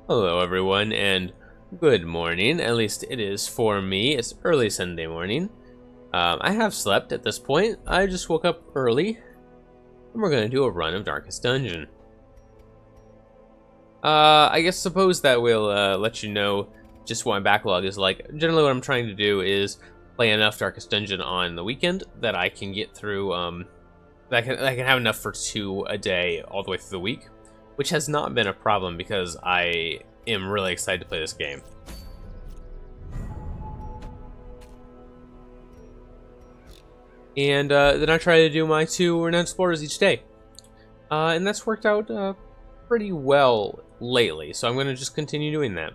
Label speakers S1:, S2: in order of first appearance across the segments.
S1: Hello everyone, and good morning. At least it is for me. It's early Sunday morning. I have slept at this point. I just woke up early, and we're going to do a run of Darkest Dungeon. I guess suppose that we'll let you know just what my backlog is like. Generally what I'm trying to do is play enough Darkest Dungeon on the weekend that I can get through, that I can have enough for 2 a day all the way through the week. Which has not been a problem because I am really excited to play this game. And then I try to do my 2 Renowned Explorers each day. And that's worked out pretty well lately, so I'm going to just continue doing that.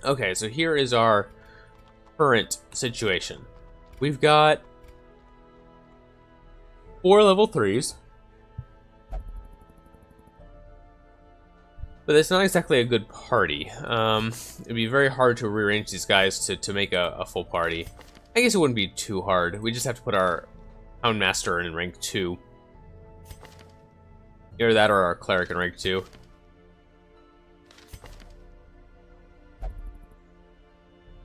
S1: Okay, so here is our current situation. We've got 4 level 3s. But it's not exactly a good party. It'd be very hard to rearrange these guys to make a full party. I guess it wouldn't be too hard. We just have to put our Houndmaster in rank 2. Either that or our Cleric in rank 2.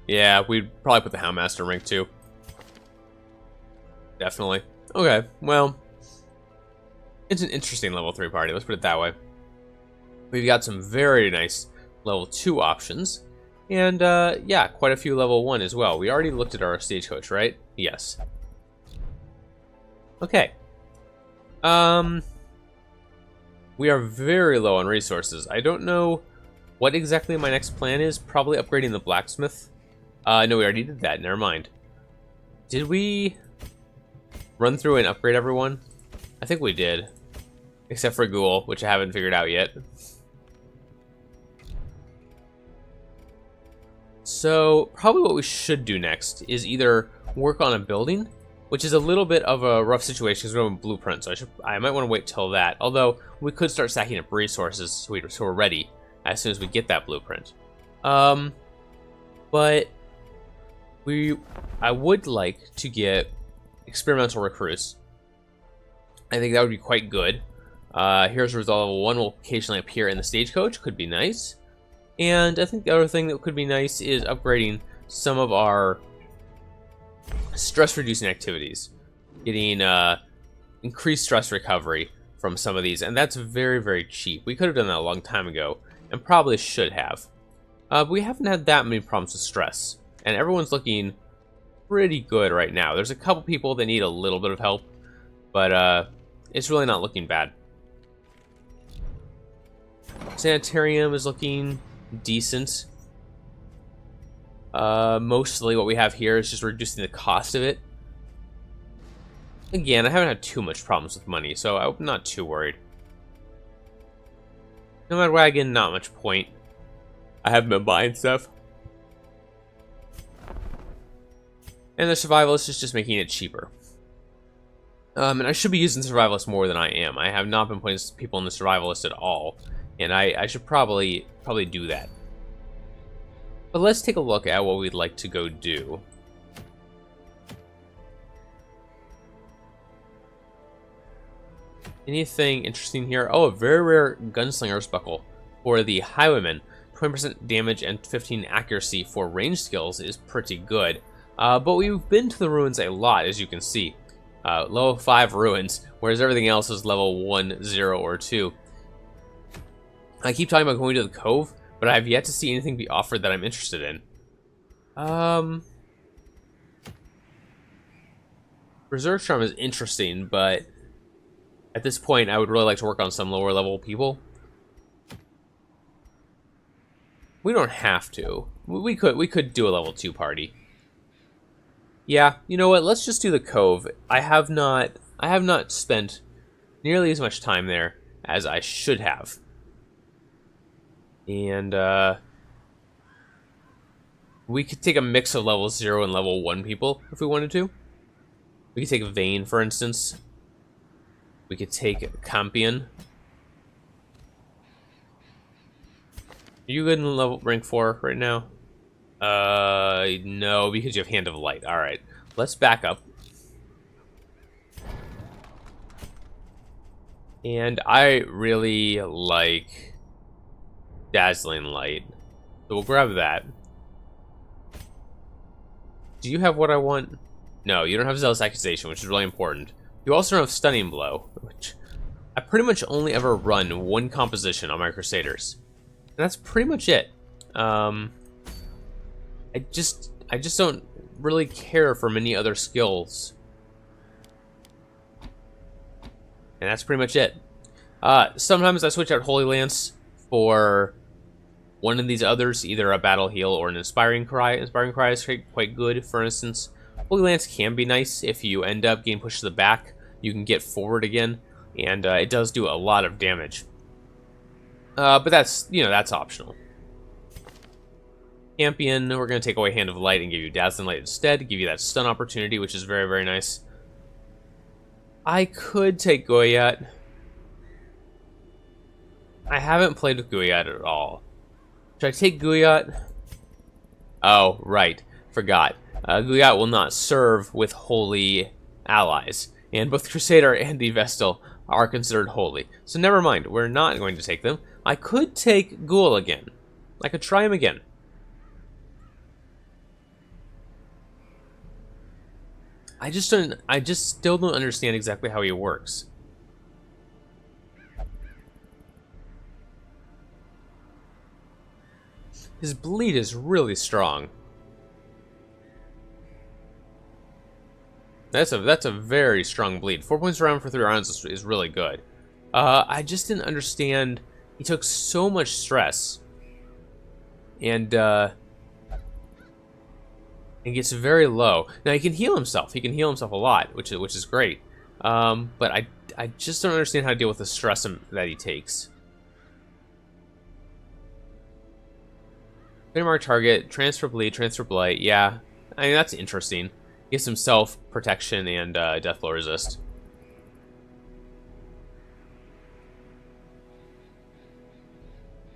S1: Yeah, we'd probably put the Houndmaster in rank 2. Definitely. Okay, well, it's an interesting level 3 party, let's put it that way. We've got some very nice level 2 options, and yeah, quite a few level 1 as well. We already looked at our stagecoach, right? Yes. Okay. We are very low on resources. I don't know what exactly my next plan is. Probably upgrading the blacksmith. No, we already did that, never mind. Did we run through and upgrade everyone? I think we did. Except for Ghoul, which I haven't figured out yet. So, probably what we should do next is either work on a building, which is a little bit of a rough situation because we don't have a blueprint, so I might want to wait till that. Although, we could start stacking up resources so we're ready as soon as we get that blueprint. But I would like to get experimental recruits. I think that would be quite good. Here's Result Level 1 will occasionally appear in the stagecoach, could be nice. And I think the other thing that could be nice is upgrading some of our stress-reducing activities. Getting increased stress recovery from some of these, and that's very, very cheap. We could have done that a long time ago, and probably should have. But we haven't had that many problems with stress, and everyone's looking pretty good right now. There's a couple people that need a little bit of help, but it's really not looking bad. Sanitarium is looking decent. Mostly what we have here is just reducing the cost of it. Again, I haven't had too much problems with money, so I'm not too worried. Nomad Wagon, not much point. I haven't been buying stuff. And the Survivalist is just making it cheaper. And I should be using Survivalist more than I am. I have not been putting people in the Survivalist at all. And I should probably do that. But let's take a look at what we'd like to go do. Anything interesting here? Oh, a very rare Gunslinger's Buckle for the Highwayman. 20% damage and 15 accuracy for range skills is pretty good. But we've been to the ruins a lot, as you can see. Level 5 ruins, whereas everything else is level 1, 0, or 2. I keep talking about going to the Cove, but I have yet to see anything be offered that I'm interested in. Reserve Charm is interesting, but at this point, I would really like to work on some lower level people. We don't have to. We could do a level 2 party. Yeah, you know what? Let's just do the Cove. I have not spent nearly as much time there as I should have. And we could take a mix of level 0 and level 1 people if we wanted to. We could take Vane, for instance. We could take Campion. Are you good in level rank 4 right now? No, because you have Hand of Light. Alright, let's back up. And I really like Dazzling Light. So we'll grab that. Do you have what I want? No, you don't have Zealous Accusation, which is really important. You also don't have Stunning Blow, which I pretty much only ever run one composition on my Crusaders. And that's pretty much it. I just don't really care for many other skills. And that's pretty much it. Sometimes I switch out Holy Lance for one of these others, either a Battle Heal or an Inspiring Cry. Inspiring Cry is quite good, for instance. Holy Lance can be nice if you end up getting pushed to the back. You can get forward again, and it does do a lot of damage. But that's, that's optional. Champion, we're going to take away Hand of Light and give you Dazzling Light instead, give you that stun opportunity, which is very, very nice. I could take Goyat. I haven't played with Goyat at all. Should I take Goyat? Oh, right. Forgot. Goyat will not serve with holy allies, and both the Crusader and the Vestal are considered holy. So never mind, we're not going to take them. I could take Ghoul again. I could try him again. I just still don't understand exactly how he works. His bleed is really strong. That's a very strong bleed. 4 points around for 3 rounds is really good. I just didn't understand. He took so much stress, and it gets very low. Now he can heal himself. He can heal himself a lot, which is great. But I just don't understand how to deal with the stress that he takes. Mark target, transfer bleed, transfer blight. Yeah, I mean that's interesting. Gives himself protection and death blow resist.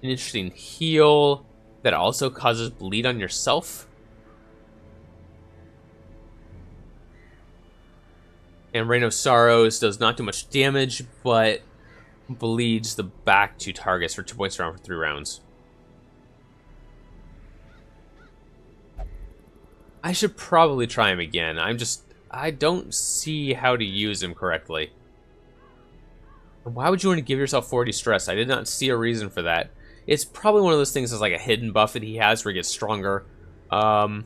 S1: An interesting heal that also causes bleed on yourself. And Reign of Sorrows does not do much damage, but bleeds the back 2 targets for 2 points around for 3 rounds. I should probably try him again. I don't see how to use him correctly. Why would you want to give yourself 40 stress? I did not see a reason for that. It's probably one of those things that's like a hidden buff that he has where he gets stronger. When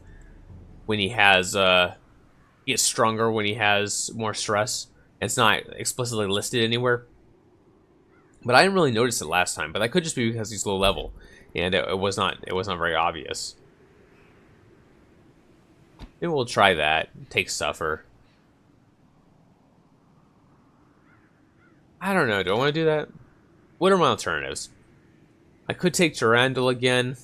S1: he has, he gets stronger when he has more stress. It's not explicitly listed anywhere. But I didn't really notice it last time. But that could just be because he's low level, and it was not very obvious. Maybe we'll try that. Take Suffer. I don't know. Do I want to do that? What are my alternatives? I could take Durandal again.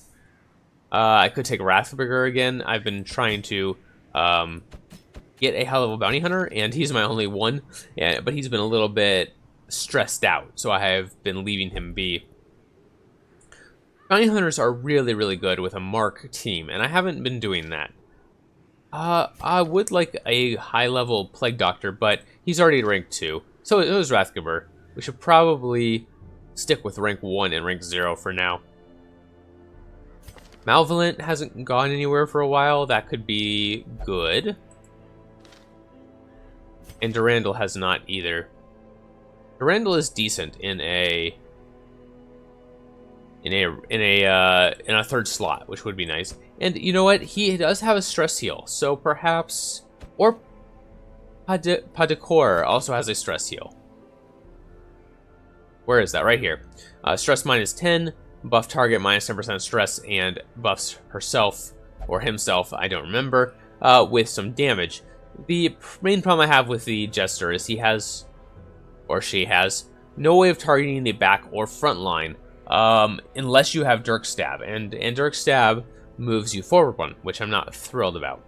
S1: I could take Wrathbringer again. I've been trying to get a high-level bounty hunter, and he's my only one. But he's been a little bit stressed out, so I have been leaving him be. Bounty hunters are really, really good with a mark team, and I haven't been doing that. I would like a high-level Plague Doctor, but he's already at rank 2. So it was Wrathbringer. We should probably stick with rank 1 and rank 0 for now. Malevolent hasn't gone anywhere for a while. That could be good. And Durandal has not either. Durandal is decent in a third slot, which would be nice. And you know what? He does have a stress heal, so perhaps... Or Padikor also has a stress heal. Where is that? Right here. Stress minus 10, buff target minus 10% stress, and buffs herself, or himself, I don't remember, with some damage. The main problem I have with the Jester is he has, or she has, no way of targeting the back or front line, unless you have Dirk Stab, and Dirk Stab moves you forward 1, which I'm not thrilled about.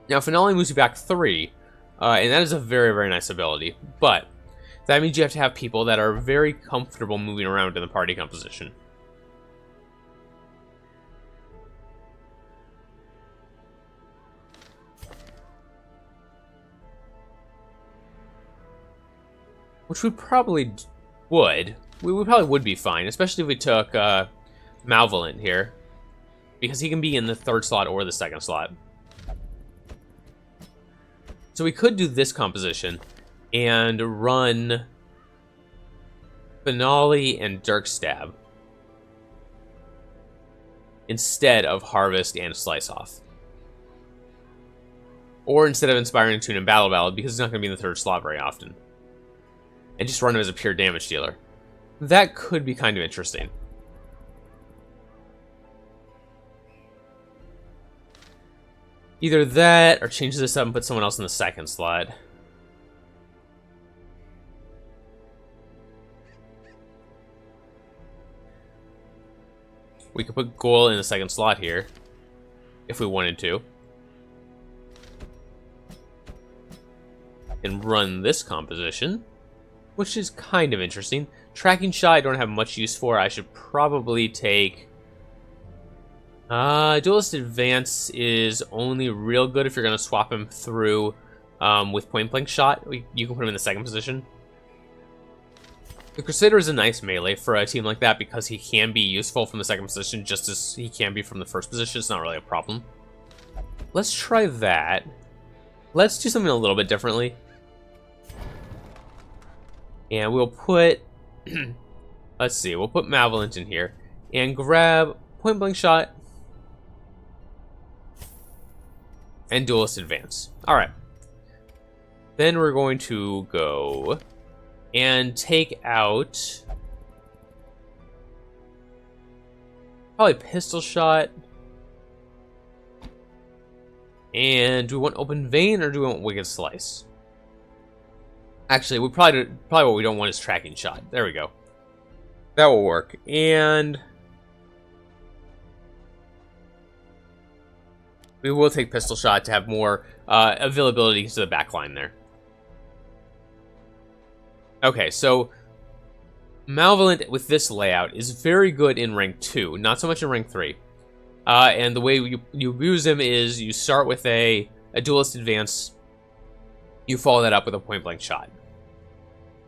S1: Now, Finale moves you back 3, and that is a very, very nice ability, but that means you have to have people that are very comfortable moving around in the party composition. which we probably would. We probably would be fine, especially if we took Malevolent here, because he can be in the 3rd slot or the 2nd slot. So we could do this composition and run Finale and Dirk Stab instead of Harvest and Slice Off. Or instead of Inspiring Tune and Battle Ballad, because he's not going to be in the 3rd slot very often. And just run him as a pure damage dealer. That could be kind of interesting. Either that, or change this up and put someone else in the 2nd slot. We could put Ghoul in the 2nd slot here, if we wanted to. And run this composition, which is kind of interesting. Tracking Shot I don't have much use for. I should probably take... Duelist Advance is only real good if you're going to swap him through with Point Blank Shot. You can put him in the 2nd position. The Crusader is a nice melee for a team like that because he can be useful from the 2nd position just as he can be from the 1st position. It's not really a problem. Let's try that. Let's do something a little bit differently. And we'll put... let's see, we'll put Malevolent in here. And grab Point Blank Shot. And Duelist Advance. Alright. Then we're going to go and take out probably Pistol Shot. And do we want Open Vein or do we want Wicked Slice? Actually, we probably what we don't want is Tracking Shot. There we go. That will work. And we will take Pistol Shot to have more availability to the back line there. Okay, so Malevolent with this layout is very good in rank 2, not so much in rank 3. And the way you use him is you start with a Duelist Advance, you follow that up with a Point Blank Shot.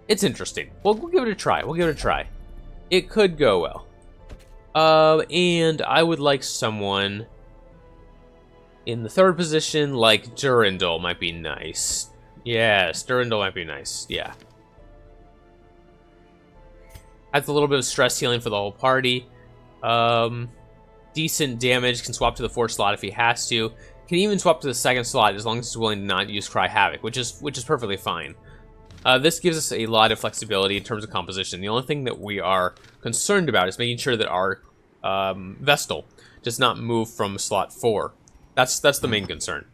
S1: It's interesting. We'll give it a try. We'll give it a try. It could go well. And I would like someone in the 3rd position, like Durandal might be nice. Yes, Durandal might be nice. Yeah. Adds a little bit of stress healing for the whole party. Decent damage. Can swap to the 4th slot if he has to. Can even swap to the 2nd slot as long as he's willing to not use Cry Havoc, which is perfectly fine. This gives us a lot of flexibility in terms of composition. The only thing that we are concerned about is making sure that our Vestal does not move from slot 4. That's the main concern.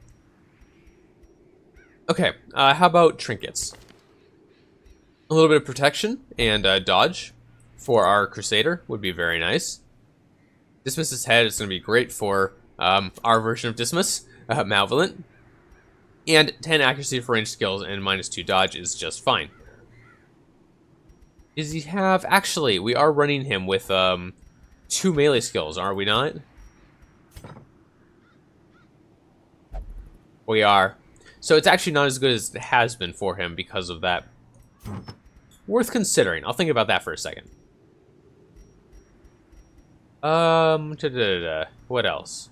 S1: Okay, how about Trinkets? A little bit of protection and dodge for our Crusader would be very nice. Dismiss his head is going to be great for our version of Dismiss, Malevolent. And 10 accuracy for ranged skills and -2 dodge is just fine. Does he have... Actually, we are running him with 2 melee skills, are we not? We are. So it's actually not as good as it has been for him because of that. Worth considering. I'll think about that for a second. What else?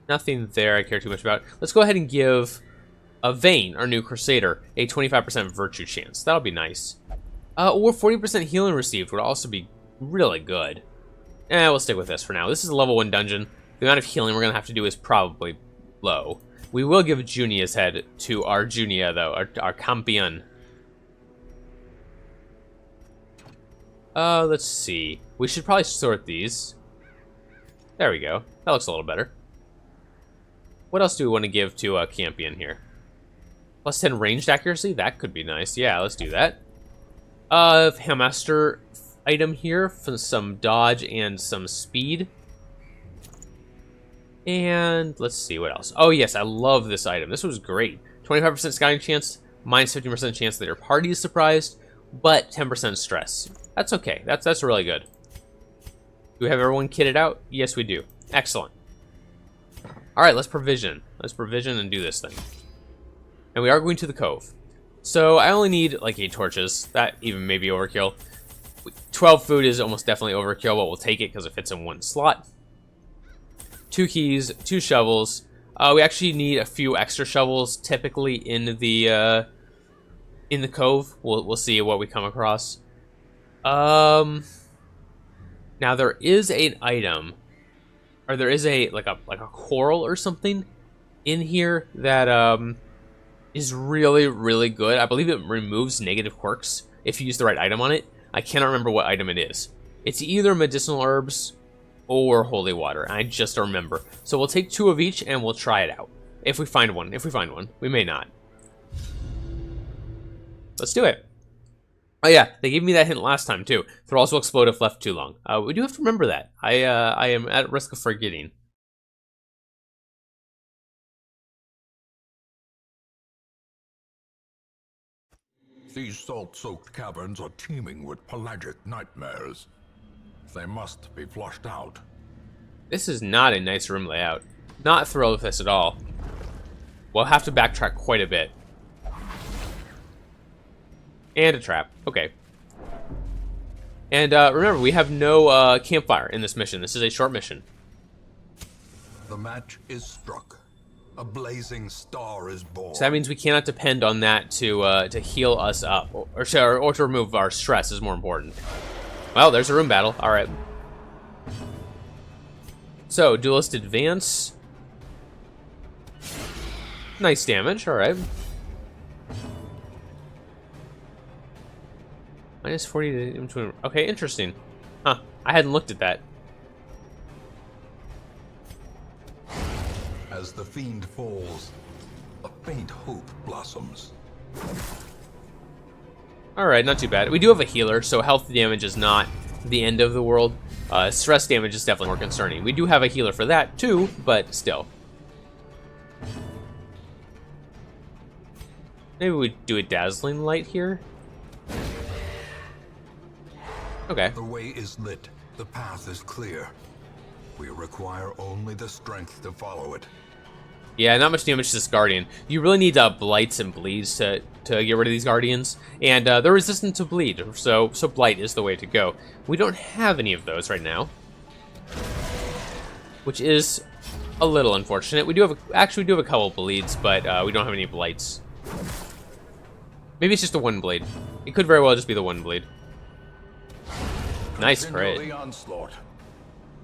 S1: Nothing there I care too much about. Let's go ahead and give a Vayne, our new Crusader, a 25% virtue chance. That'll be nice. Or 40% healing received would also be really good. We'll stick with this for now. This is a level 1 dungeon. The amount of healing we're going to have to do is probably low. We will give Junia's head to our Junia, though, our Campion. Let's see. We should probably sort these. There we go. That looks a little better. What else do we want to give to Campion here? Plus 10 ranged accuracy? That could be nice. Yeah, let's do that. Hammaster item here for some dodge and some speed. And let's see what else. Oh yes, I love this item. This was great. 25% scouting chance, -50% chance that your party is surprised, but 10% stress. That's okay. That's really good. Do we have everyone kitted out? Yes, we do. Excellent. All right, let's provision. Let's provision and do this thing. And we are going to the cove. So I only need like 8 torches. That even may be overkill. 12 food is almost definitely overkill, but we'll take it because it fits in one slot. 2 keys, 2 shovels. We actually need a few extra shovels typically in the cove. We'll see what we come across. Now there is an item, or there is a like a coral or something in here that is really, really good. I believe it removes negative quirks if you use the right item on it. I cannot remember what item it is. It's either medicinal herbs or holy water. I just don't remember. So we'll take 2 of each and we'll try it out. If we find one. If we find one. We may not. Let's do it. Oh yeah, they gave me that hint last time too. Thralls will explode if left too long. We do have to remember that. I am at risk of forgetting.
S2: These salt-soaked caverns are teeming with pelagic nightmares. They must be flushed out.
S1: This is not a nice room layout. Not thrilled with this at all. We'll have to backtrack quite a bit. And a trap. Okay. And remember, we have no campfire in this mission. This is a short mission.
S2: The match is struck. A blazing star is born.
S1: So that means we cannot depend on that to heal us up, or to remove our stress is more important. Well, there's a room battle. All right. So duelist advance. Nice damage. All right. Minus 40 to... Okay, interesting. Huh. I hadn't looked at that.
S2: As the fiend falls, a faint hope blossoms.
S1: Alright, not too bad. We do have a healer, so health damage is not the end of the world. Stress damage is definitely more concerning. We do have a healer for that too, but still. Maybe we do a dazzling light here. Okay.
S2: The way is lit. The path is clear. We require only the strength to follow it.
S1: Yeah, not much damage to this Guardian. You really need Blights and Bleeds to get rid of these Guardians. And they're resistant to Bleed, so Blight is the way to go. We don't have any of those right now, which is a little unfortunate. We do have actually we do have a couple Bleeds, but we don't have any Blights. Maybe it's just the one Bleed. It could very well just be the one Bleed. Nice crit.
S2: The onslaught.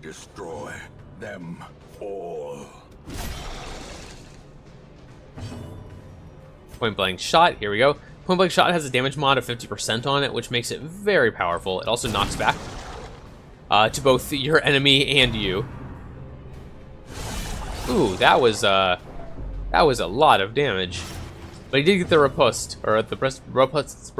S2: Destroy them all.
S1: Point blank shot, here we go. Point blank shot has a damage mod of 50% on it, which makes it very powerful. It also knocks back to both your enemy and you. Ooh, that was a lot of damage. But he did get the riposte, or the riposte,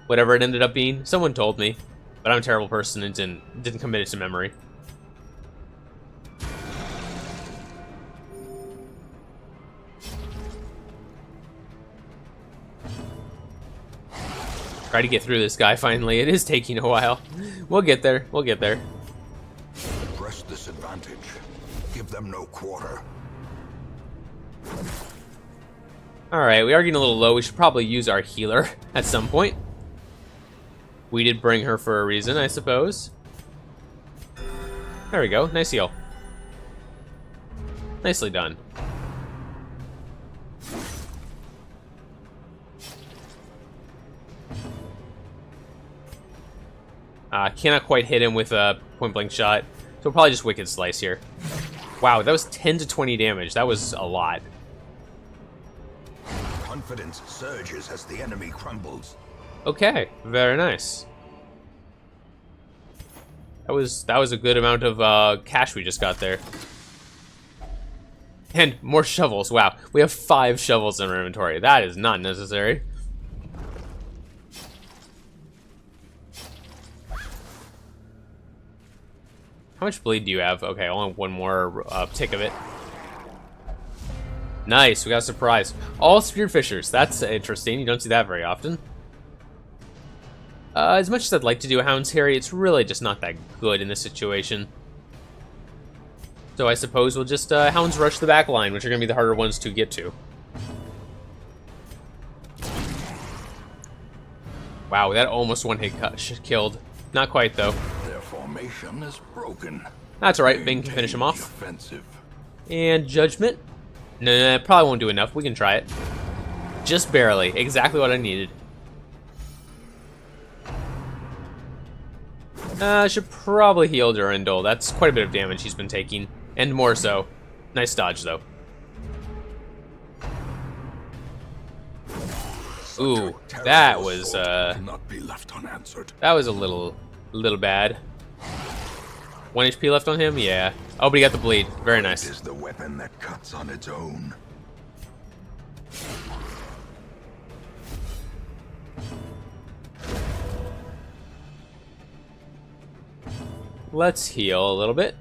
S1: whatever it ended up being. Someone told me, but I'm a terrible person and didn't commit it to memory. Try to get through this guy finally. It is taking a while. We'll get there. We'll get there.
S2: Press this advantage. Give them no quarter.
S1: Alright, we are getting a little low. We should probably use our healer at some point. We did bring her for a reason, I suppose. There we go. Nice heal. Nicely done. Cannot quite hit him with a point-blank shot, so we'll probably just Wicked Slice here. Wow, that was 10 to 20 damage. That was a lot.
S2: Confidence surges as the enemy crumbles.
S1: Okay, very nice. That was a good amount of cash we just got there. And more shovels. Wow, we have 5 shovels in our inventory. That is not necessary. How much bleed do you have? Okay, only one more tick of it. Nice, we got a surprise. All spearfishers. That's interesting. You don't see that very often. As much as I'd like to do a Hound's Harry, it's really just not that good in this situation. So I suppose we'll just Hounds Rush the back line, which are going to be the harder ones to get to. Wow, that almost one-hit killed. Not quite, though.
S2: Their formation is broken.
S1: That's alright, Ving can finish him off.
S2: Offensive.
S1: And Judgment? No, probably won't do enough. We can try it. Just barely. Exactly what I needed. Should probably heal Durandal. That's quite a bit of damage he's been taking. And more so. Nice dodge, though. Ooh, that was,
S2: cannot be left unanswered.
S1: that was a little bad. 1 HP left on him? Yeah. Oh, but he got the bleed. Very nice.
S2: It is the weapon that cuts on its own.
S1: Let's heal a little bit.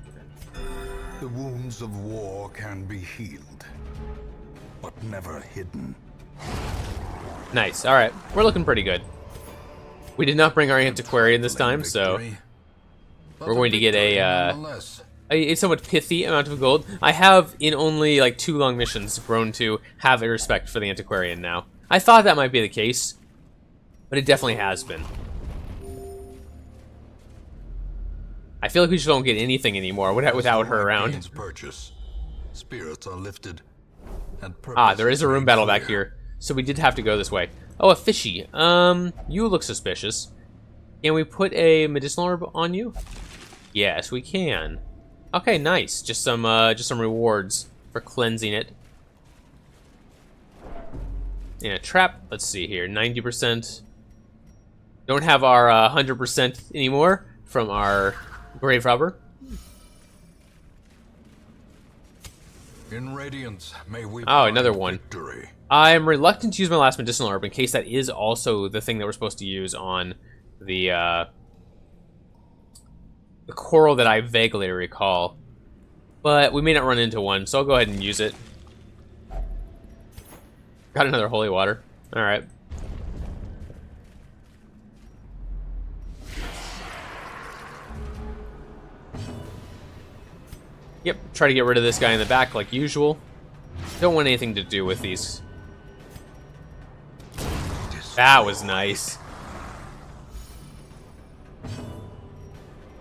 S2: The wounds of war can be healed, but never hidden.
S1: Nice. Alright. We're looking pretty good. We did not bring our Antiquarian this time, so we're going to get a somewhat pithy amount of gold. I have, in only like 2 long missions, grown to have a respect for the Antiquarian now. I thought that might be the case, but it definitely has been. I feel like we just don't get anything anymore without her around.
S2: Purchase. Spirits are lifted. And
S1: There is a room battle back here, so we did have to go this way. Oh, a fishy. You look suspicious. Can we put a medicinal herb on you? Yes, we can. Okay, nice. Just some rewards for cleansing it. And a trap. Let's see here. 90%. Don't have our 100% anymore from our grave robber.
S2: In radiance, may we
S1: another one.
S2: Victory.
S1: I'm reluctant to use my last medicinal herb in case that is also the thing that we're supposed to use on the coral that I vaguely recall. But we may not run into one, so I'll go ahead and use it. Got another holy water. Alright. Yep, try to get rid of this guy in the back like usual. Don't want anything to do with these. That was nice.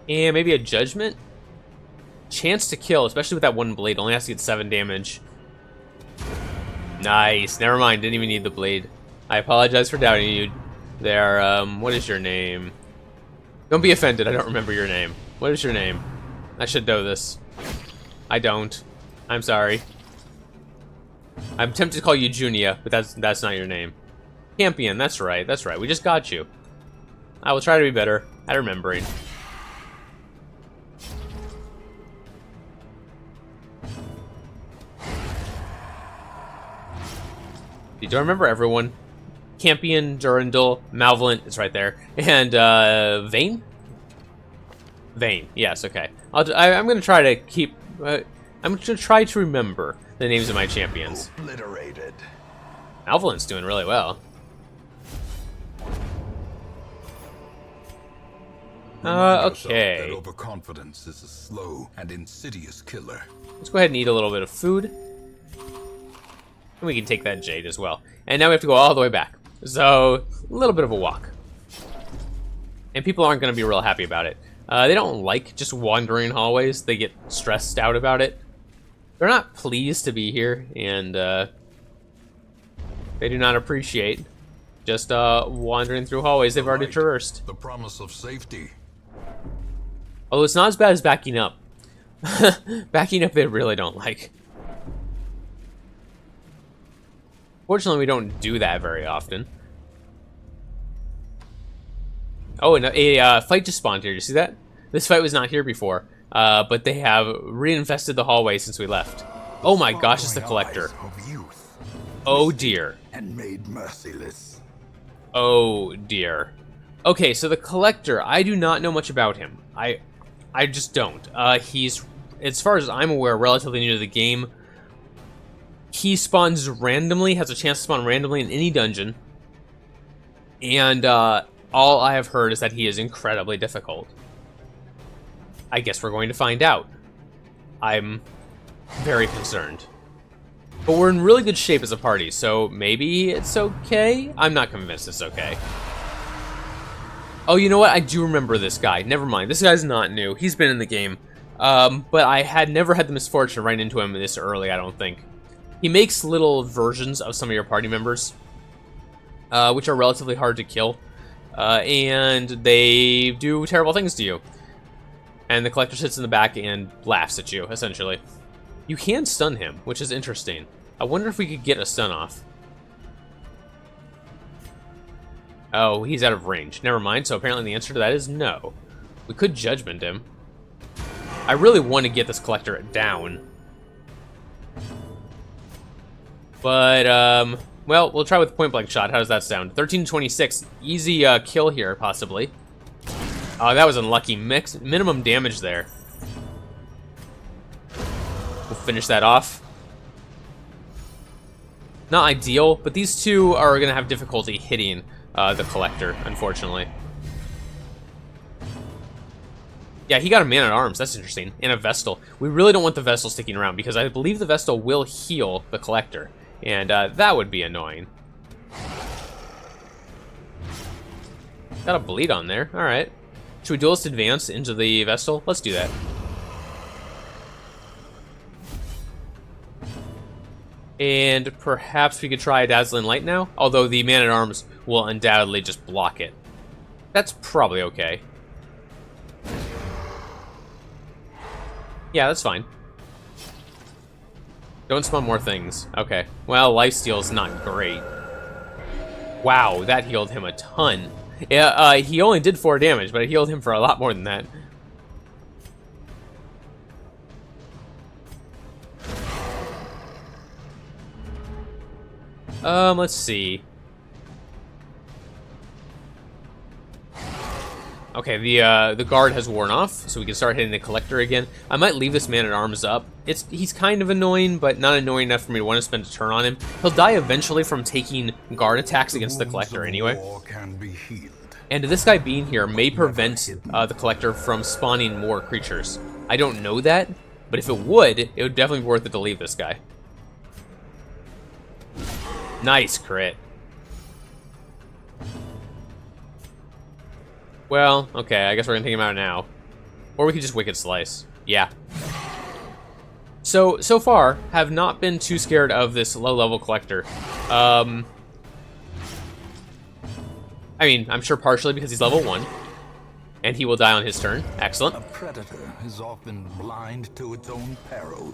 S1: And maybe a judgment? Chance to kill, especially with that one blade. Only has to get 7 damage. Nice. Never mind, didn't even need the blade. I apologize for doubting you there. What is your name? Don't be offended, I don't remember your name. What is your name? I should know this. I don't. I'm sorry. I'm tempted to call you Junia, but that's not your name. Campion, that's right, that's right. We just got you. I will try to be better at remembering. Do I remember everyone? Campion, Durandal, Malvolent, it's right there. And, Vane? Vane, yes, okay. I'm gonna try to keep... I'm gonna try to remember the names of my champions.
S2: Obliterated.
S1: Malvolent's doing really well. Okay.
S2: That overconfidence is a slow and insidious killer.
S1: Let's go ahead and eat a little bit of food. And we can take that jade as well. And now we have to go all the way back. So, a little bit of a walk. And people aren't going to be real happy about it. They don't like just wandering hallways. They get stressed out about it. They're not pleased to be here, and they do not appreciate just wandering through hallways they've already traversed.
S2: The promise of safety.
S1: Although it's not as bad as backing up. Backing up they really don't like. Fortunately, we don't do that very often. Oh, and a fight just spawned here. You see that? This fight was not here before, but they have reinfested the hallway since we left. Oh my gosh, it's the Collector. Oh dear.
S2: And made merciless.
S1: Oh dear. Okay, so the Collector, I do not know much about him. I just don't. He's, as far as I'm aware, relatively new to the game. He spawns randomly, has a chance to spawn randomly in any dungeon. And all I have heard is that he is incredibly difficult. I guess we're going to find out. I'm very concerned. But we're in really good shape as a party, so maybe it's okay? I'm not convinced it's okay. Oh, you know what? I do remember this guy. Never mind. This guy's not new. He's been in the game. But I had never had the misfortune to run into him this early, I don't think. He makes little versions of some of your party members, which are relatively hard to kill. And they do terrible things to you. And the collector sits in the back and laughs at you, essentially. You can stun him, which is interesting. I wonder if we could get a stun off. Oh, he's out of range. Never mind, so apparently the answer to that is no. We could judgment him. I really want to get this collector down. But, well, we'll try with point blank shot. How does that sound? 1326. Easy kill here, possibly. Oh, that was unlucky. Minimum damage there. We'll finish that off. Not ideal, but these two are going to have difficulty hitting the collector, unfortunately. Yeah, he got a man-at-arms. That's interesting. And a Vestal. We really don't want the Vestal sticking around, because I believe the Vestal will heal the collector. And that would be annoying. Got a bleed on there. Alright. Should we duelist advance into the Vestal? Let's do that. And perhaps we could try a Dazzling Light now, although the man-at-arms will undoubtedly just block it. That's probably okay. Yeah, that's fine. Don't spawn more things. Okay. Well, lifesteal's not great. Wow, that healed him a ton. Yeah, he only did 4 damage, but it healed him for a lot more than that. Let's see. Okay, the guard has worn off, so we can start hitting the collector again. I might leave this man-at-arms up. He's kind of annoying, but not annoying enough for me to want to spend a turn on him. He'll die eventually from taking guard attacks against the collector anyway. And this guy being here may prevent the collector from spawning more creatures. I don't know that, but if it would definitely be worth it to leave this guy. Nice crit. Well, okay, I guess we're gonna take him out now. Or we could just Wicked Slice. Yeah. So far, have not been too scared of this low-level collector. I mean, I'm sure partially because he's level 1. And he will die on his turn. Excellent.
S3: A predator is often blind to its own peril.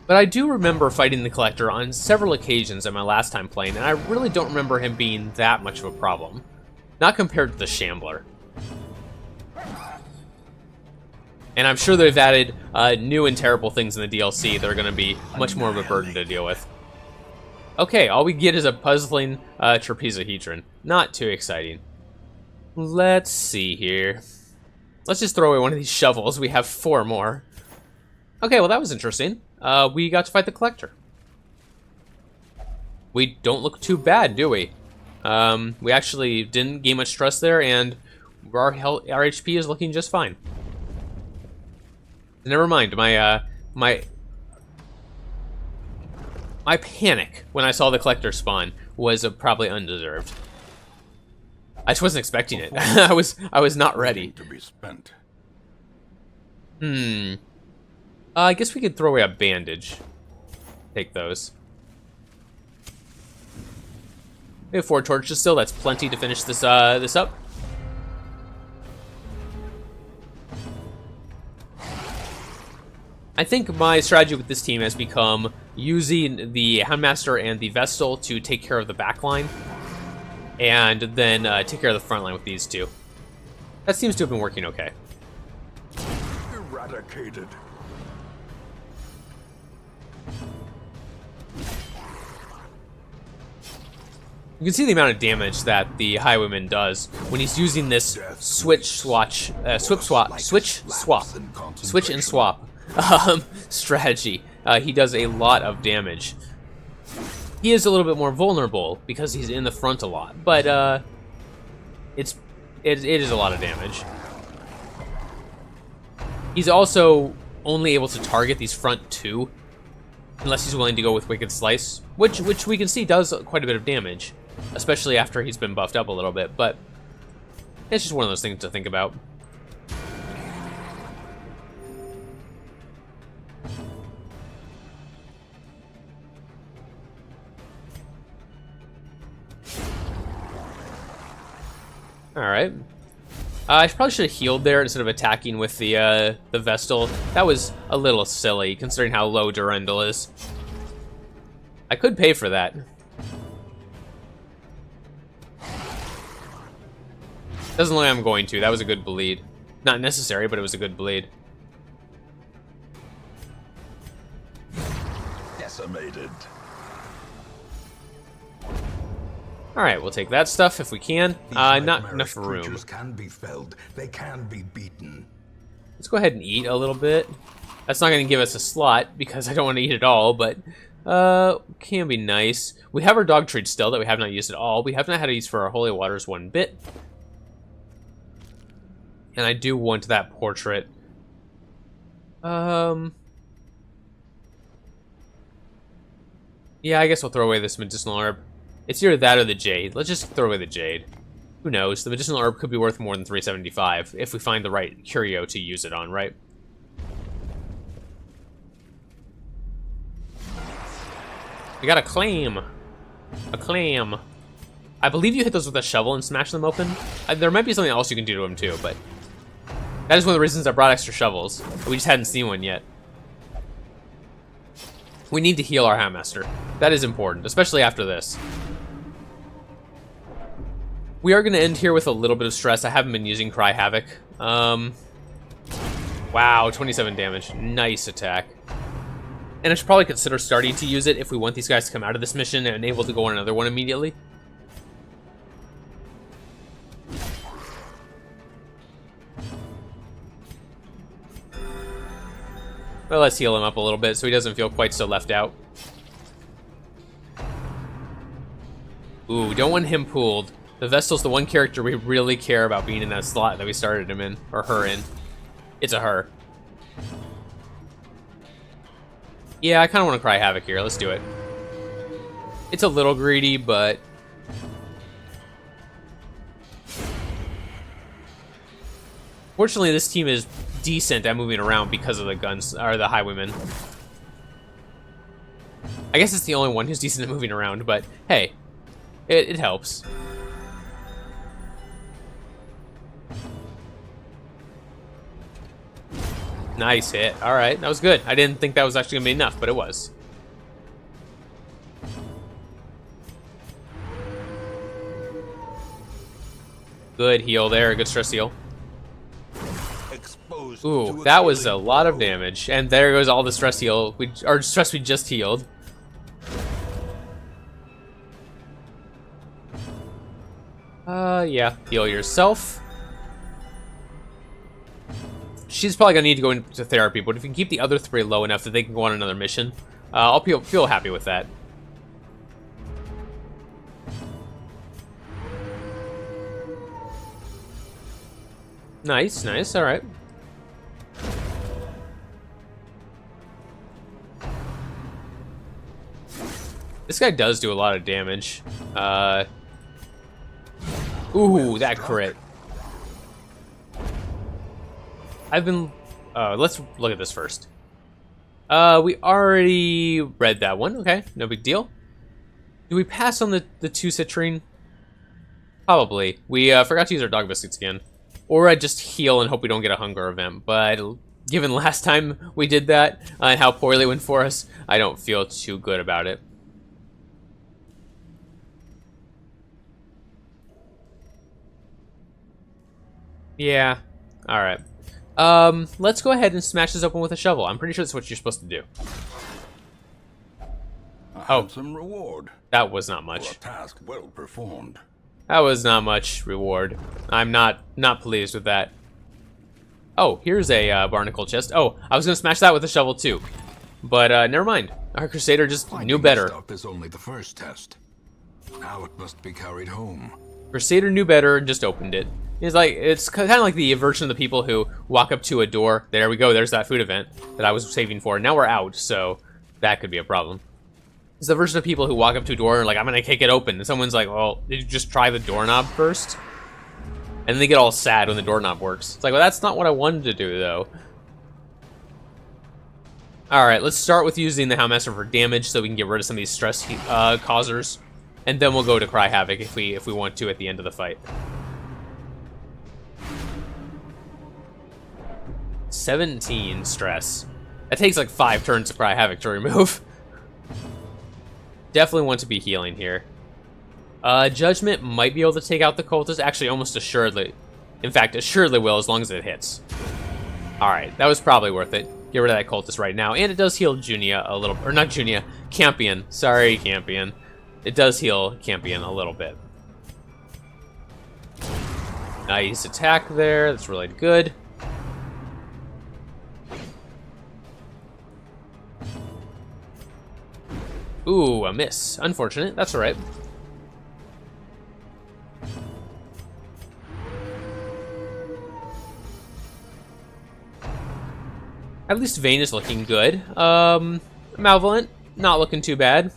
S1: But I do remember fighting the collector on several occasions at my last time playing, and I really don't remember him being that much of a problem. Not compared to the Shambler. And I'm sure they've added new and terrible things in the DLC that are going to be much more of a burden to deal with. Okay, all we get is a puzzling trapezohedron. Not too exciting. Let's see here. Let's just throw away one of these shovels. We have 4 more. Okay, well that was interesting. We got to fight the collector. We don't look too bad, do we? We actually didn't gain much trust there, and our HP is looking just fine. Never mind, my panic when I saw the collector spawn was probably undeserved. I just wasn't expecting it. I was not ready.
S2: To be spent.
S1: I guess we could throw away a bandage. Take those. We have 4 torches still. That's plenty to finish this this up. I think my strategy with this team has become using the Houndmaster and the Vestal to take care of the back line, and then take care of the front line with these two. That seems to have been working okay.
S2: Eradicated.
S1: You can see the amount of damage that the Highwayman does when he's using this switch and swap strategy. He does a lot of damage. He is a little bit more vulnerable because he's in the front a lot, but it is a lot of damage. He's also only able to target these front 2 unless he's willing to go with Wicked Slice, which we can see does quite a bit of damage, especially after he's been buffed up a little bit. But It's just one of those things to think about. Alright. I probably should have healed there instead of attacking with the Vestal. That was a little silly, considering how low Durandal is. I could pay for that. Doesn't look like I'm going to. That was a good bleed. Not necessary, but it was a good bleed.
S2: Decimated.
S1: Alright, we'll take that stuff if we can. Not enough room.
S3: Creatures can be felled. They can be beaten.
S1: Let's go ahead and eat a little bit. That's not going to give us a slot, because I don't want to eat it all, but can be nice. We have our dog treat still that we have not used at all. We have not had to use for our holy waters one bit. And I do want that portrait. Yeah, I guess we'll throw away this medicinal herb. It's either that or the jade. Let's just throw away the jade. Who knows? The medicinal herb could be worth more than 375 if we find the right curio to use it on, right? We got a clam. A clam. I believe you hit those with a shovel and smash them open. There might be something else you can do to them too, but that is one of the reasons I brought extra shovels. We just hadn't seen one yet. We need to heal our Houndmaster. That is important, especially after this. We are going to end here with a little bit of stress. I haven't been using Cry Havoc. Wow, 27 damage. Nice attack. And I should probably consider starting to use it if we want these guys to come out of this mission and able to go on another one immediately. Well, let's heal him up a little bit so he doesn't feel quite so left out. Ooh, don't want him pooled. The Vestal's the one character we really care about being in that slot that we started him in, or her in. It's a her. Yeah, I kind of want to Cry Havoc here. Let's do it. It's a little greedy, but fortunately, this team is decent at moving around because of the guns, or the highwaymen. I guess it's the only one who's decent at moving around, but hey, it helps. Nice hit. All right, that was good. I didn't think that was actually gonna be enough, but it was. Good heal there. Good stress heal. Ooh, that was a lot of damage. And there goes all the stress heal, or stress we just healed. Yeah, heal yourself. She's probably gonna need to go into therapy, but if you can keep the other three low enough that they can go on another mission, I'll feel happy with that. Nice, nice, alright. This guy does do a lot of damage. Ooh, that crit. Let's look at this first. We already read that one. Okay, no big deal. Do we pass on the 2 citrine? Probably. We forgot to use our dog biscuits again. Or I just heal and hope we don't get a hunger event. But given last time we did that and how poorly it went for us, I don't feel too good about it. Yeah. Alright. Let's go ahead and smash this open with a shovel. I'm pretty sure that's what you're supposed to do.
S2: A handsome reward.
S1: That was not much.
S2: For a task well performed.
S1: That was not much reward. I'm not pleased with that. Oh, here's a barnacle chest. Oh, I was gonna smash that with a shovel too, but never mind. Our Crusader just knew better.
S3: Stuff is only the first test. Now it must be carried home.
S1: Crusader knew better and just opened it. It's kind of like the version of the people who walk up to a door. There we go. There's that food event that I was saving for. Now we're out, so that could be a problem. It's the version of people who walk up to a door and like, I'm gonna kick it open, and someone's like, well, did you just try the doorknob first? And they get all sad when the doorknob works. It's like, well, that's not what I wanted to do, though. Alright, let's start with using the Houndmaster for damage so we can get rid of some of these stress causers. And then we'll go to Cry Havoc if we want to at the end of the fight. 17 stress. That takes like 5 turns to Cry Havoc to remove. Definitely want to be healing here. Judgment might be able to take out the cultist. Actually, almost assuredly. In fact, assuredly will as long as it hits. Alright, that was probably worth it. Get rid of that cultist right now. And it does heal Junia a little... Or not Junia, Campion. Sorry, Campion. It does heal Campion a little bit. Nice attack there. That's really good. Ooh, a miss. Unfortunate. That's alright. At least Vayne is looking good. Malevolent, not looking too bad.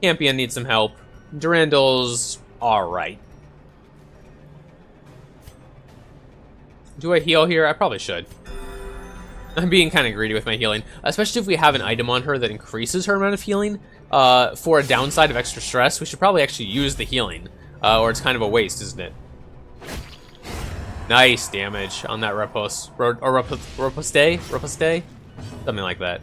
S1: Campion needs some help. Durandal's alright. Do I heal here? I probably should. I'm being kind of greedy with my healing, especially if we have an item on her that increases her amount of healing. For a downside of extra stress, we should probably actually use the healing, or it's kind of a waste, isn't it? Nice damage on that Riposte, something like that.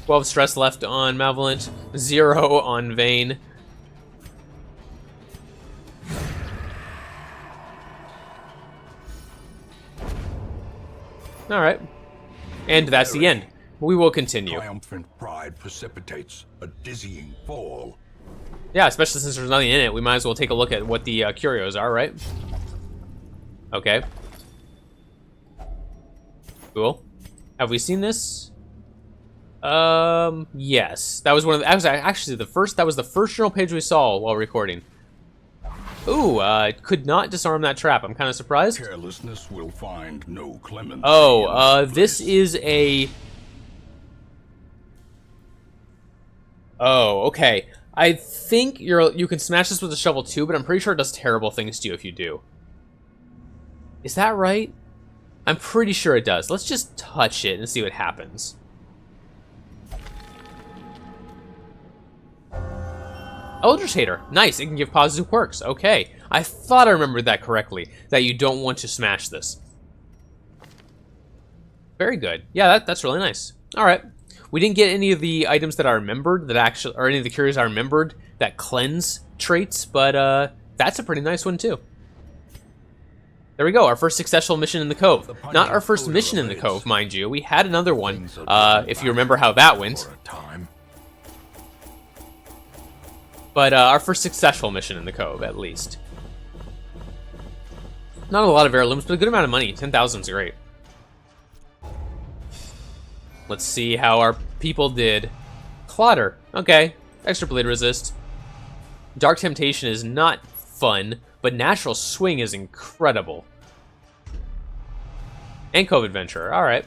S1: $12 stress left on Malevolent, 0 on Vayne. All right, and that's the end. We will continue.
S2: Triumphant pride precipitates a dizzying fall.
S1: Yeah, especially since there's nothing in it, we might as well take a look at what the curios are, right? Okay. Cool. Have we seen this? Yes. That was one of the, actually the first, that was the first journal page we saw while recording. Ooh, could not disarm that trap. I'm kind of surprised.
S2: Carelessness will find no clemency.
S1: Oh, this is a... Oh, okay. I think you can smash this with a shovel too, but I'm pretty sure it does terrible things to you if you do. Is that right? I'm pretty sure it does. Let's just touch it and see what happens. Eldritch Hater. Nice. It can give positive quirks. Okay. I thought I remembered that correctly, that you don't want to smash this. Very good. Yeah, that's really nice. All right. We didn't get any of the items that are remembered that actually, or any of the curios are remembered that cleanse traits, but that's a pretty nice one too. There we go, our first successful mission in the Cove. Not our first mission in the Cove, mind you. We had another one, if you remember how that went. But our first successful mission in the Cove, at least. Not a lot of heirlooms, but a good amount of money. 10,000 is great. Let's see how our people did. Clotter. Okay. Extra bleed resist. Dark Temptation is not fun, but Natural Swing is incredible. And Cove Adventurer. Alright.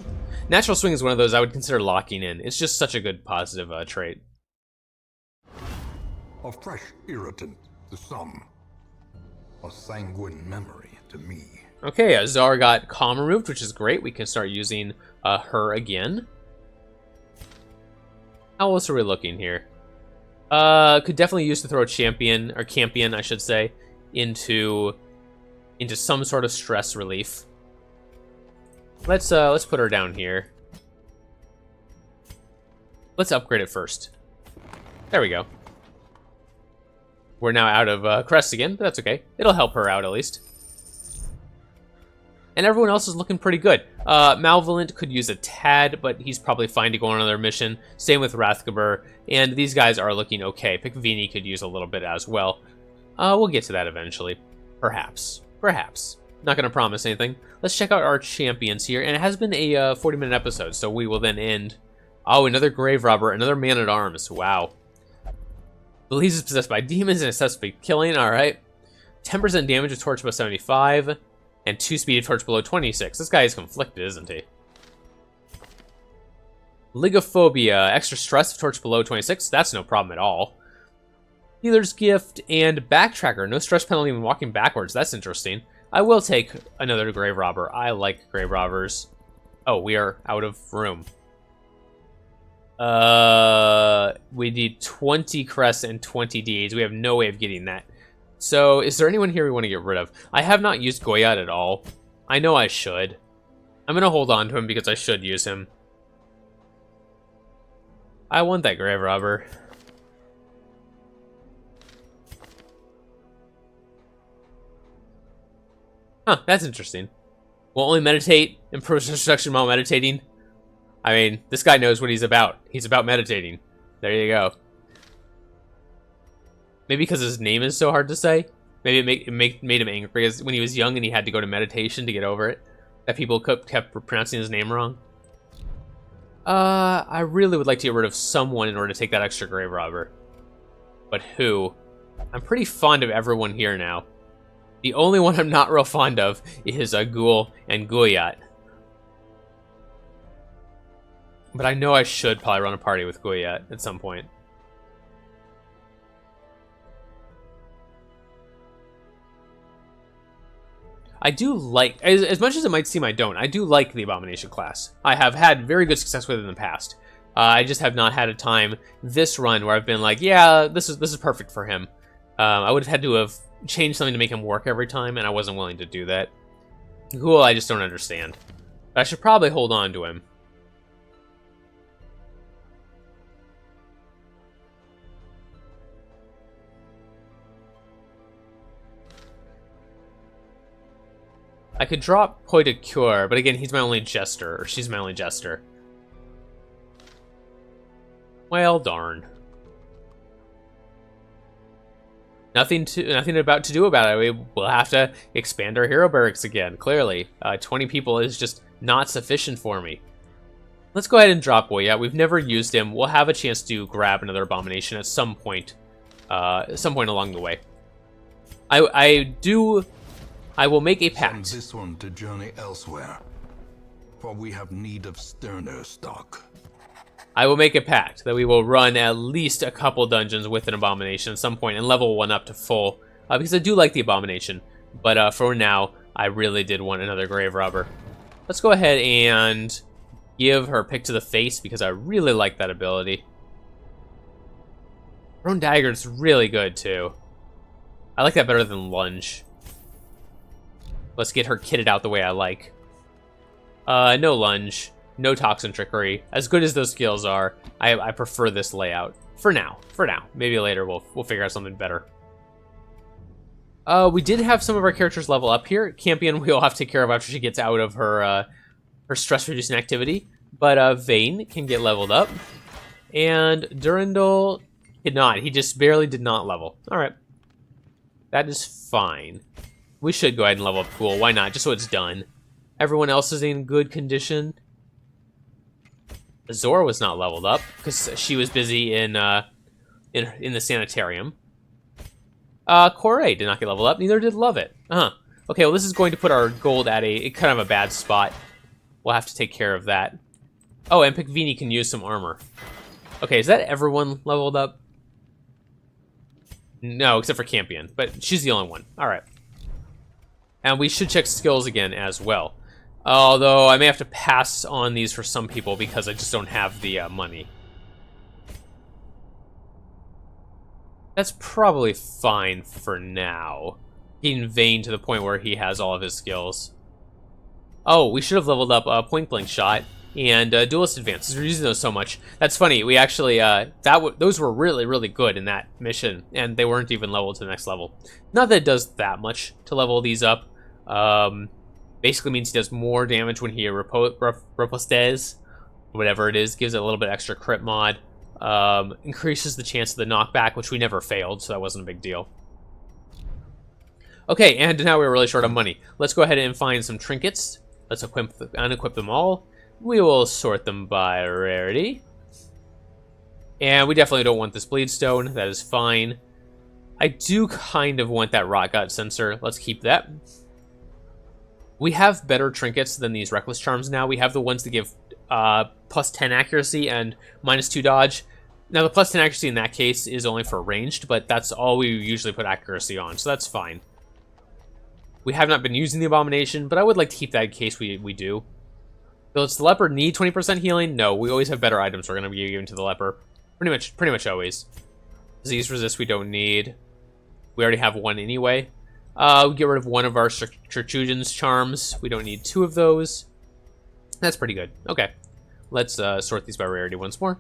S1: Natural Swing is one of those I would consider locking in. It's just such a good positive trait.
S2: A fresh irritant to some. A sanguine memory to me.
S1: Okay, Azar got Calm removed, which is great. We can start using her again. How else are we looking here? Could definitely use to throw a champion, or Campion, I should say, into some sort of stress relief. Let's put her down here. Let's upgrade it first. There we go. We're now out of crests again, but that's okay. It'll help her out at least. And everyone else is looking pretty good. Malevolent could use a tad, but he's probably fine to go on another mission. Same with Rathgabur, and these guys are looking okay. Pikvini could use a little bit as well. We'll get to that eventually. Perhaps. Perhaps. Not going to promise anything. Let's check out our champions here, and it has been a 40-minute episode, so we will then end. Oh, another Grave Robber, another Man-at-Arms. Wow. Believes is possessed by demons and is suspect killing. Alright. 10% damage with torch above 75. And 2 speed of torch below 26. This guy is conflicted, isn't he? Ligophobia, extra stress if torch below 26. That's no problem at all. Healer's Gift and Backtracker. No stress penalty when walking backwards. That's interesting. I will take another Grave Robber. I like Grave Robbers. Oh, we are out of room. We need 20 crests and 20 DAs. We have no way of getting that. So, is there anyone here we want to get rid of? I have not used Goyat at all. I know I should. I'm going to hold on to him because I should use him. I want that Grave Robber. Huh, that's interesting. Will only meditate, improve stress reduction while meditating. I mean, this guy knows what he's about. He's about meditating. There you go. Maybe because his name is so hard to say. Maybe it made him angry because when he was young and he had to go to meditation to get over it. That people kept pronouncing his name wrong. I really would like to get rid of someone in order to take that extra Grave Robber. But who? I'm pretty fond of everyone here now. The only one I'm not real fond of is Ghoul and Goyat. But I know I should probably run a party with Goyat at some point. I do like, as much as it might seem I don't, I do like the Abomination class. I have had very good success with it in the past. I just have not had a time this run where I've been like, yeah, this is perfect for him. I would have had to have changed something to make him work every time, and I wasn't willing to do that. Ghoul, I just don't understand. But I should probably hold on to him. I could drop Point of Cure, but again, he's my only jester, or she's my only jester. Well, darn. Nothing about to do about it. We'll have to expand our hero barracks again, clearly. 20 people is just not sufficient for me. Let's go ahead and drop Goyat. We've never used him. We'll have a chance to grab another Abomination at some point along the way. I will make a pact.
S3: Send this one to journey elsewhere, for we have need of sterner stock.
S1: I will make a pact that we will run at least a couple dungeons with an Abomination at some point and level one up to full, because I do like the Abomination. But for now, I really did want another Grave Robber. Let's go ahead and give her Pick to the Face, because I really like that ability. Thrown Dagger is really good, too. I like that better than Lunge. Let's get her kitted out the way I like. No Lunge. No Toxin Trickery. As good as those skills are, I prefer this layout. For now. Maybe later we'll figure out something better. We did have some of our characters level up here. Campion we'll have to take care of after she gets out of her stress-reducing activity. But Vayne can get leveled up. And Durandal did not. He just barely did not level. Alright. That is fine. We should go ahead and level up Ghoul. Why not? Just so it's done. Everyone else is in good condition. Zora was not leveled up because she was busy in the sanitarium. Corey did not get leveled up. Neither did Lovett. Okay, well this is going to put our gold at a kind of a bad spot. We'll have to take care of that. Oh, and Pikvini can use some armor. Okay, is that everyone leveled up? No, except for Campion, but she's the only one. All right. And we should check skills again as well. Although I may have to pass on these for some people because I just don't have the money. That's probably fine for now. Getting Vayne to the point where he has all of his skills. Oh, we should have leveled up Point Blank Shot and Duelist Advances. We're using those so much. That's funny. We actually those were really, really good in that mission, and they weren't even leveled to the next level. Not that it does that much to level these up. Basically means he does more damage when he ripostes, whatever it is. Gives it a little bit extra crit mod. Increases the chance of the knockback, which we never failed, so that wasn't a big deal. Okay, and now we're really short on money. Let's go ahead and find some trinkets. Let's unequip them all. We will sort them by rarity. And we definitely don't want this Bleedstone. That is fine. I do kind of want that Rot Gut sensor. Let's keep that. We have better trinkets than these Reckless Charms now. We have the ones that give plus 10 accuracy and minus 2 dodge. Now, the plus 10 accuracy in that case is only for ranged, but that's all we usually put accuracy on, so that's fine. We have not been using the Abomination, but I would like to keep that in case we do. Does the Leper need 20% healing? No, we always have better items we're going to be giving to the Leper. Pretty much always. Disease resist we don't need. We already have one anyway. We get rid of one of our Chirchugen's charms. We don't need 2 of those. That's pretty good. Okay. Let's sort these by rarity once more.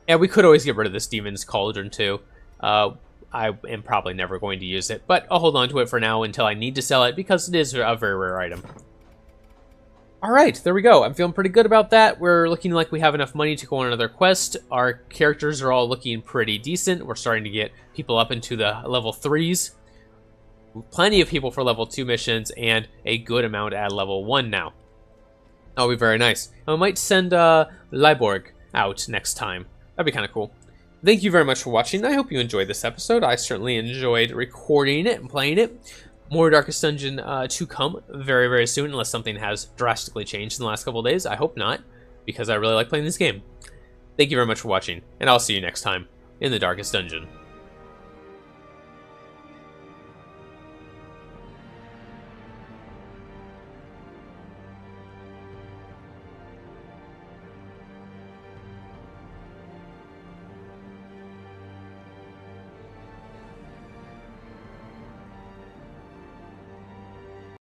S1: Yeah, we could always get rid of this Demon's Cauldron too. I am probably never going to use it, but I'll hold on to it for now until I need to sell it because it is a very rare item. Alright, there we go. I'm feeling pretty good about that. We're looking like we have enough money to go on another quest. Our characters are all looking pretty decent. We're starting to get people up into the level 3s. Plenty of people for level 2 missions and a good amount at level 1 now. That'll be very nice. I might send Liborg out next time. That'd be kind of cool. Thank you very much for watching. I hope you enjoyed this episode. I certainly enjoyed recording it and playing it. More Darkest Dungeon to come very, very soon, unless something has drastically changed in the last couple of days. I hope not, because I really like playing this game. Thank you very much for watching, and I'll see you next time in the Darkest Dungeon.